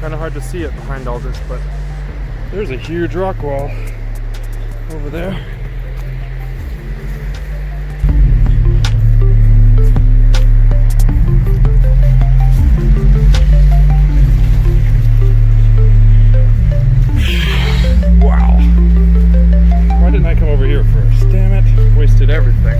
Kind of hard to see it behind all this, but there's a huge rock wall over there. Wow. Why didn't I come over here first? Damn it. Wasted everything.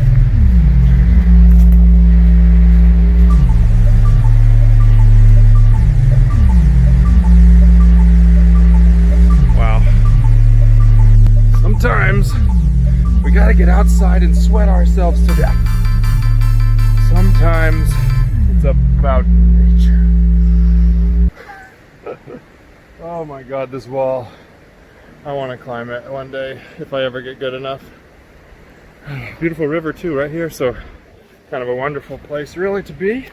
Wow. Sometimes we gotta get outside and sweat ourselves to death. Sometimes it's about nature. Oh my God, this wall. I want to climb it one day if I ever get good enough. Beautiful river too right here, so kind of a wonderful place really to be.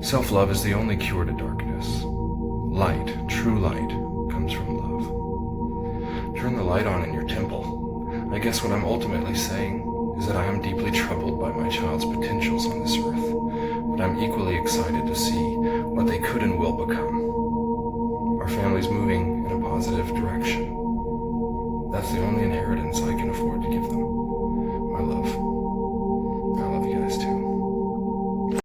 Self-love is the only cure to darkness. Light, true light, comes from love. Turn the light on in your temple. I guess what I'm ultimately saying is that I am deeply troubled by my child's potentials on this earth, but I'm equally excited to see what they could and will become. Our family's moving in a positive direction. That's the only inheritance I can afford to give them. My love.